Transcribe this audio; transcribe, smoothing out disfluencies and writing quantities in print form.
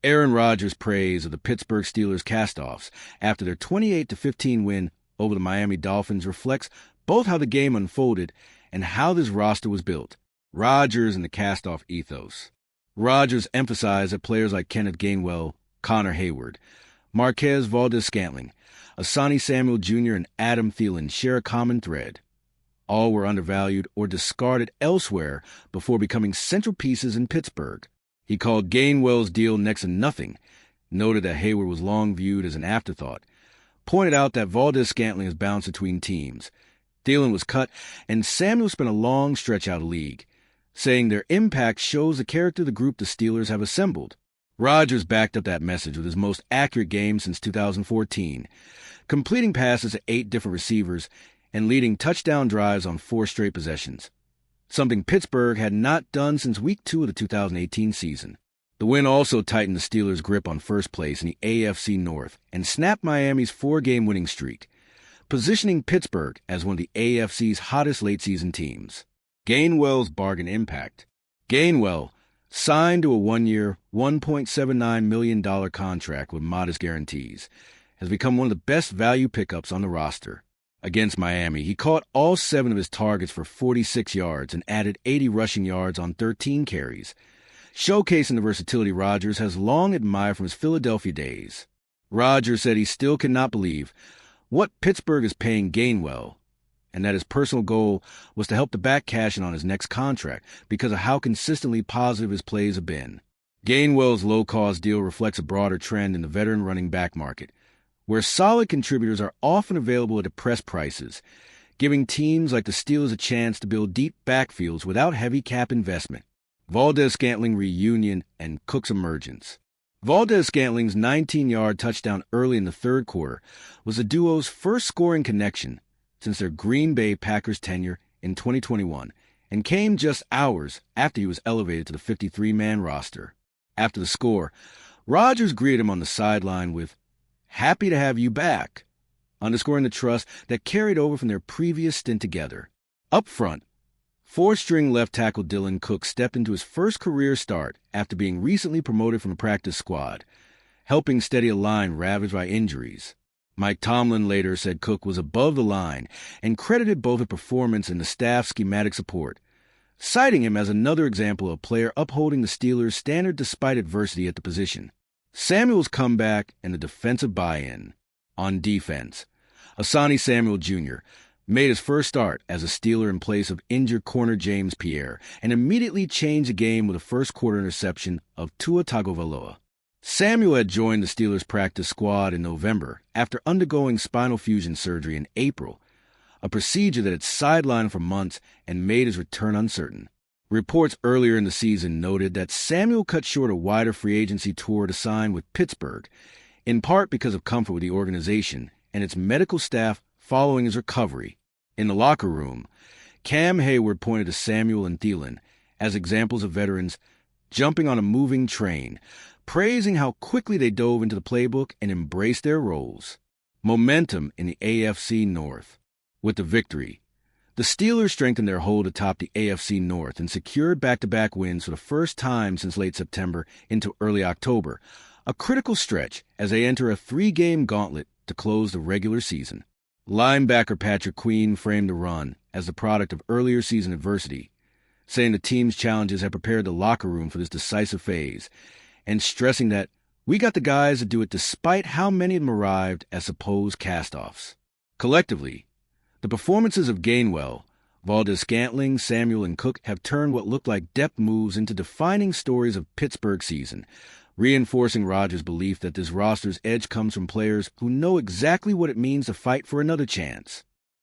Aaron Rodgers' praise of the Pittsburgh Steelers castoffs after their 28-15 win over the Miami Dolphins reflects both how the game unfolded and how this roster was built. Rodgers and the castoff ethos. Rodgers emphasized that players like Kenneth Gainwell, Connor Hayward, Marquez Valdes-Scantling, Asante Samuel Jr., and Adam Thielen share a common thread. All were undervalued or discarded elsewhere before becoming central pieces in Pittsburgh. He called Gainwell's deal next to nothing, noted that Hayward was long viewed as an afterthought, pointed out that Valdes-Scantling has bounced between teams. Thielen was cut, and Samuel spent a long stretch out of the league, saying their impact shows the character of the group the Steelers have assembled. Rodgers backed up that message with his most accurate game since 2014, completing passes to 8 different receivers and leading touchdown drives on 4 straight possessions, something Pittsburgh had not done since Week 2 of the 2018 season. The win also tightened the Steelers' grip on first place in the AFC North and snapped Miami's 4-game winning streak, positioning Pittsburgh as one of the AFC's hottest late-season teams. Gainwell's bargain impact. Gainwell, signed to a 1-year, $1.79 million contract with modest guarantees, has become one of the best value pickups on the roster. Against Miami, he caught all 7 of his targets for 46 yards and added 80 rushing yards on 13 carries, showcasing the versatility Rodgers has long admired from his Philadelphia days. Rodgers said he still cannot believe what Pittsburgh is paying Gainwell, and that his personal goal was to help the back cash in on his next contract because of how consistently positive his plays have been. Gainwell's low-cost deal reflects a broader trend in the veteran running back market, where solid contributors are often available at depressed prices, giving teams like the Steelers a chance to build deep backfields without heavy cap investment. Valdes-Scantling reunion and Cook's emergence. Valdes-Scantling's 19-yard touchdown early in the third quarter was the duo's first scoring connection since their Green Bay Packers tenure in 2021 and came just hours after he was elevated to the 53-man roster. After the score, Rodgers greeted him on the sideline with, "Happy to have you back," underscoring the trust that carried over from their previous stint together. Up front, 4th-string left tackle Dylan Cook stepped into his first career start after being recently promoted from the practice squad, helping steady a line ravaged by injuries. Mike Tomlin later said Cook was above the line and credited both his performance and the staff's schematic support, citing him as another example of a player upholding the Steelers' standard despite adversity at the position. Samuel's comeback and the defensive buy-in. On defense, Asante Samuel Jr. made his first start as a Steeler in place of injured corner James Pierre and immediately changed the game with a first-quarter interception of Tua Tagovailoa. Samuel had joined the Steelers' practice squad in November after undergoing spinal fusion surgery in April, a procedure that had sidelined for months and made his return uncertain. Reports earlier in the season noted that Samuel cut short a wider free agency tour to sign with Pittsburgh, in part because of comfort with the organization and its medical staff following his recovery. In the locker room, Cam Hayward pointed to Samuel and Thielen as examples of veterans jumping on a moving train, praising how quickly they dove into the playbook and embraced their roles. Momentum in the AFC North. With the victory, the Steelers strengthened their hold atop the AFC North and secured back-to-back wins for the first time since late September into early October, a critical stretch as they enter a 3-game gauntlet to close the regular season. Linebacker Patrick Queen framed the run as the product of earlier season adversity, saying the team's challenges had prepared the locker room for this decisive phase, and stressing that we got the guys to do it despite how many of them arrived as supposed castoffs. Collectively, the performances of Gainwell, Valdes-Scantling, Samuel, and Cook have turned what looked like depth moves into defining stories of Pittsburgh's season, reinforcing Rodgers' belief that this roster's edge comes from players who know exactly what it means to fight for another chance.